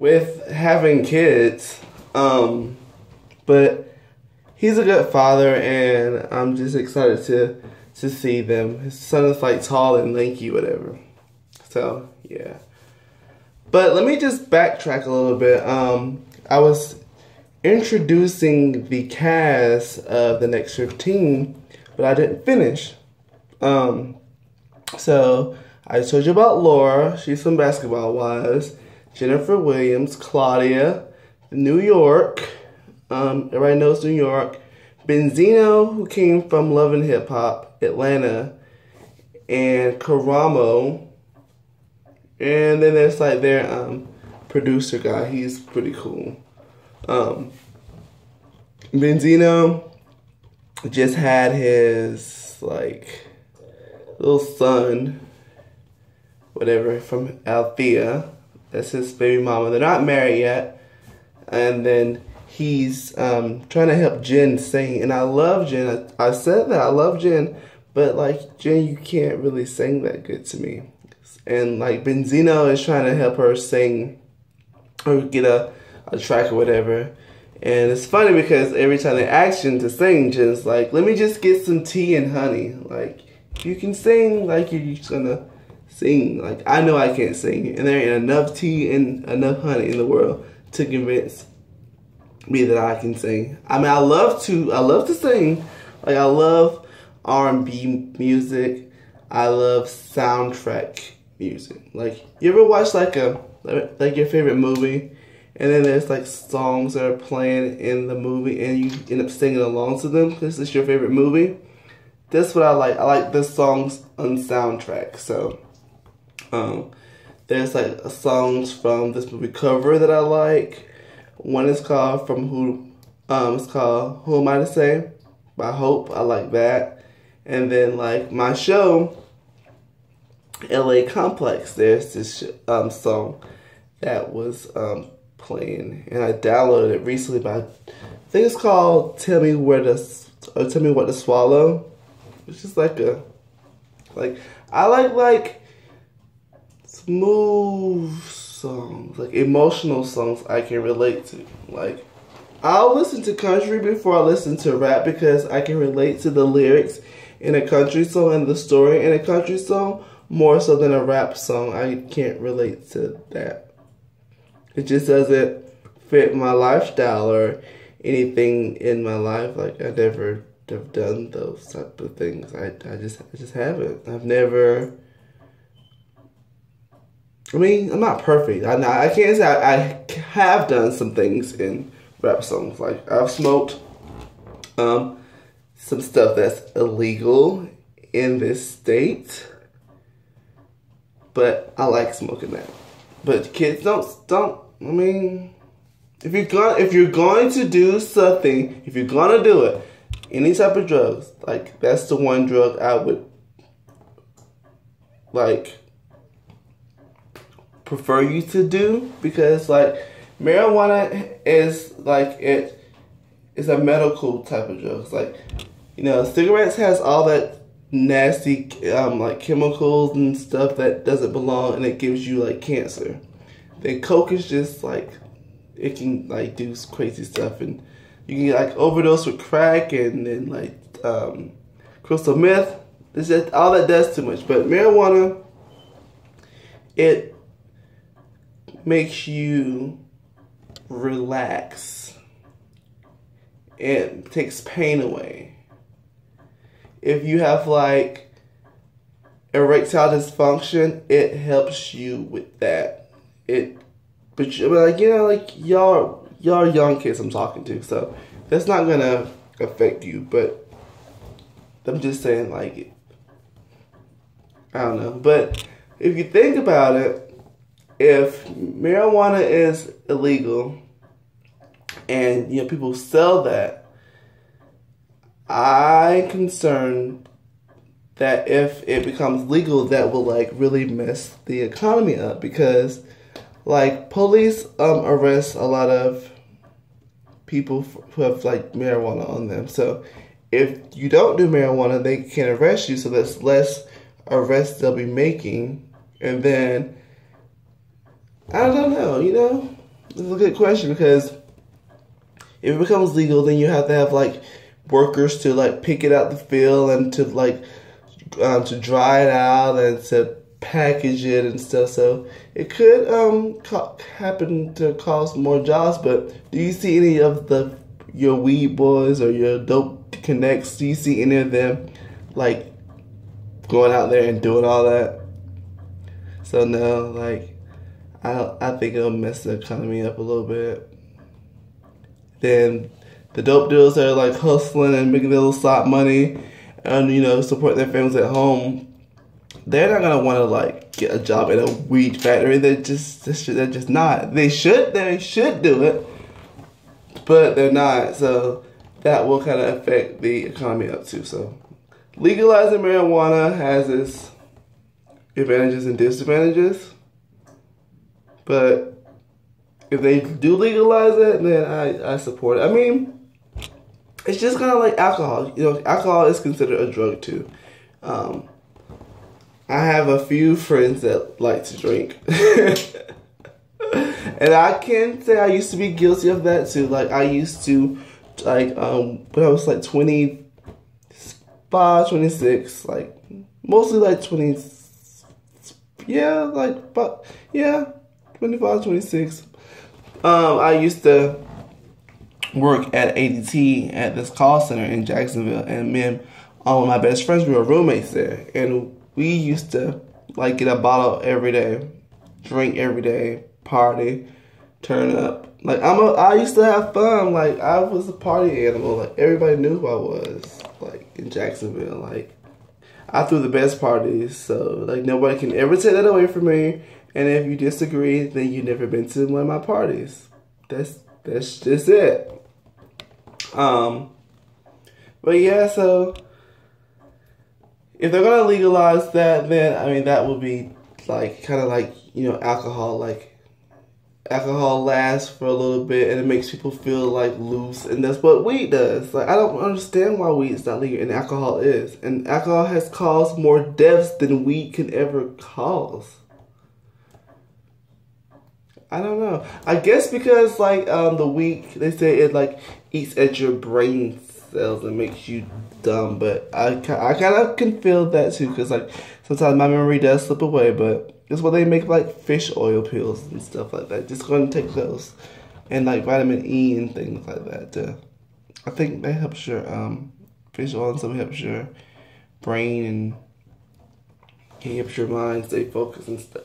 with having kids. But he's a good father, and I'm just excited to see them. His son is like tall and lanky, whatever. So yeah. But let me just backtrack a little bit. I was introducing the cast of the next 15, but I didn't finish. So I told you about Laura. She's from Basketball Wives. Jennifer Williams, Claudia, New York. Everybody knows New York. Benzino, who came from Love and Hip Hop, Atlanta, and Karamo. And then there's like their producer guy. He's pretty cool. Benzino just had his like little son, whatever, from Althea. That's his baby mama. They're not married yet. And then he's trying to help Jen sing. And I love Jen. I said that I love Jen, but like Jen, you can't really sing that good to me. And like Benzino is trying to help her sing or get a track or whatever. And it's funny because every time they ask Jen to sing, Jen's like, let me just get some tea and honey. Like, you can sing, like you're just gonna sing. Like, I know I can't sing. And there ain't enough tea and enough honey in the world to convince me that I can sing. I mean, I love to sing. Like, I love R&B music. I love soundtrack music. Like, you ever watch like your favorite movie, and then there's like songs that are playing in the movie, and you end up singing along to them because it's your favorite movie? That's what I like. I like the songs on soundtrack. So, there's like songs from this movie Cover that I like. One is called it's called Who Am I to Say by Hope. I like that. And then like my show, LA Complex, there's this song that was playing, and I downloaded it recently. But I think it's called Tell Me What to Swallow. It's just like I like smooth songs, like emotional songs I can relate to. Like, I'll listen to country before I listen to rap because I can relate to the lyrics in a country song and the story in a country song more so than a rap song. I can't relate to that. It just doesn't fit my lifestyle or anything in my life. Like, I never have done those type of things. I just haven't. I've never. I mean, I'm not perfect. I can't say I have done some things in rap songs. Like, I've smoked some stuff that's illegal in this state, but I like smoking that. But kids don't. I mean, if you're going to do something, if you're gonna do it, any type of drugs, like that's the one drug I would like prefer you to do, because like marijuana is like it's a medical type of drug. It's like, you know, cigarettes has all that nasty like chemicals and stuff that doesn't belong, and it gives you like cancer. Then coke is just like, it can like do crazy stuff, and you can like overdose with crack and then like crystal meth. It's just all that does too much. But marijuana, it makes you relax. It takes pain away. If you have like erectile dysfunction, it helps you with that. But like, you know, like y'all young kids I'm talking to, so that's not gonna affect you. But I'm just saying, like, I don't know. But if you think about it, if marijuana is illegal and, you know, people sell that, I'm concerned that if it becomes legal, that will like really mess the economy up, because like police arrest a lot of people who have like marijuana on them. So if you don't do marijuana, they can arrest you. So there's less arrests they'll be making. And then I don't know, you know, This is a good question, because if it becomes legal, then you have to have like workers to like pick it out the field and to like to dry it out and to package it and stuff. So it could happen to cause more jobs. But do you see any of your weed boys or your dope connects? Do you see any of them like going out there and doing all that? So no, like I think it'll mess the economy up a little bit. Then the dope dealers are like hustling and making their little side money and support their families at home. They're not gonna want to like get a job at a weed factory. They're just not. They should do it, but they're not. So that will kind of affect the economy up too. So legalizing marijuana has its advantages and disadvantages, but if they do legalize it, then I support it. I mean, it's just kind of like alcohol. Alcohol is considered a drug too. I have a few friends that like to drink. And I can say I used to be guilty of that too. Like I used to, when I was like 25, 26, like mostly like 20, 25, 26. I used to work at ADT at this call center in Jacksonville, and me and all of my best friends, we were roommates there, and we used to like get a bottle every day, drink every day, party, turn up. Like I used to have fun. Like I was a party animal. Like everybody knew who I was. Like in Jacksonville, like I threw the best parties. So like nobody can ever take that away from me. And if you disagree, then you've never been to one of my parties. That's just it. But yeah, so if they're gonna legalize that, then I mean that would be like kind of like alcohol. Like alcohol lasts for a little bit and it makes people feel like loose, and that's what weed does. Like I don't understand why weed is not legal and alcohol is, and alcohol has caused more deaths than weed can ever cause. I don't know. I guess because like the weed, they say it like eats at your brain cells and makes you dumb. But I kind of can feel that too, because like sometimes my memory does slip away. But it's what they make like fish oil pills and stuff like that. Just going to take those, and like vitamin E and things like that. I think that helps your fish oil and stuff helps your brain and helps your mind stay focused and stuff.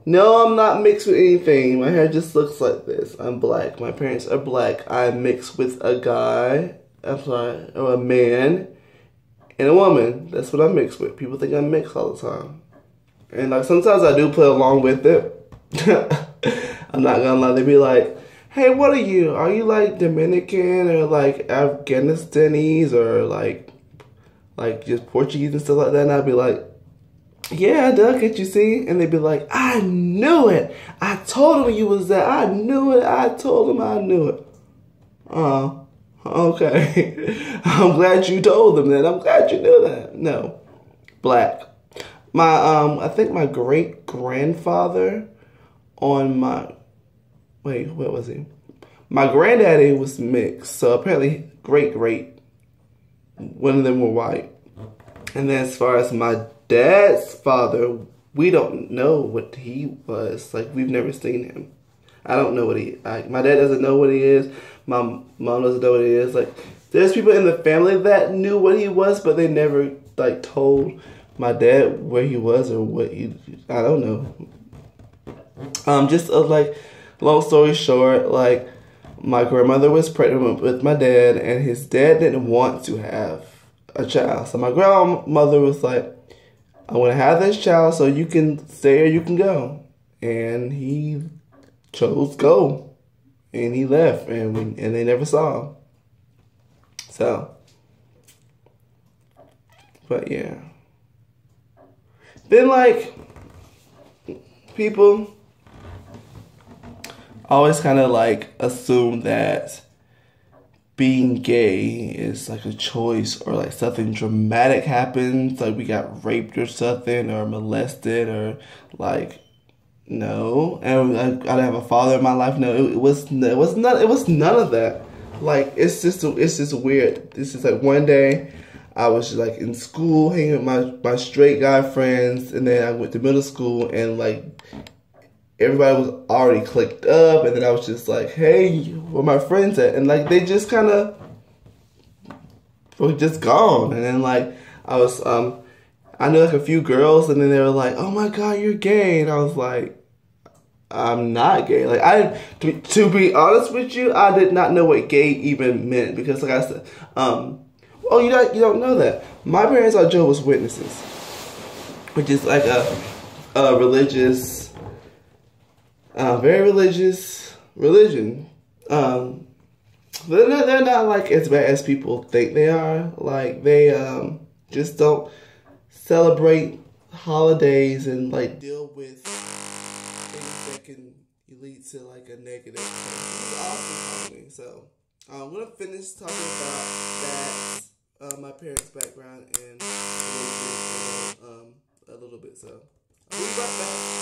No, I'm not mixed with anything. My hair just looks like this. I'm black. My parents are black. I'm mixed with a guy, or a man, and a woman. That's what I'm mixed with. People think I'm mixed all the time. And like sometimes I do play along with it. I'm not gonna lie. They be like, hey, what are you? Are you like Dominican or like Afghanistanese or like just Portuguese and stuff like that? And I'd be like, yeah, Doug, can't you see? And they'd be like, I knew it. I told him you was that. I knew it. I told him I knew it. Okay. I'm glad you told them that. I'm glad you knew that. No. Black. I think my great-grandfather on my, wait, what was he? My granddaddy was mixed. So apparently great, one of them were white. And then as far as my dad's father, we don't know what he was. Like, we've never seen him. I don't know what my dad doesn't know what he is. My mom doesn't know what he is. Like, there's people in the family that knew what he was, but they never, like, told my dad where he was or what I don't know. Just, like, long story short, like, my grandmother was pregnant with my dad, and his dad didn't want to have a child. So my grandmother was like, I want to have this child so you can stay or you can go. And he chose go. And he left, and they never saw him. So, but yeah. Then like, people always kind of like assume that being gay is like a choice, or like something dramatic happens, like we got raped or something, or molested, or like No. And I didn't have a father in my life. No, it was none of that. Like, it's just weird. This is like one day I was just like in school hanging with my straight guy friends, and then I went to middle school, and like everybody was already clicked up, and then I was just like, hey, where my friends at? And like they just kind of were just gone. And then like I was I knew like a few girls, and then they were like, oh my god, you're gay. And I was like, I'm not gay. Like, to be honest with you, I did not know what gay even meant, because like I said, oh, you don't know that my parents are Jehovah's Witnesses, which is like a religious, very religious religion. They're not like as bad as people think they are. Like, they just don't celebrate holidays and like deal with things that can lead to like a negative thing. It's awesome for me. So I'm gonna finish talking about that, my parents' background and religion, a little bit. So I'll be right back.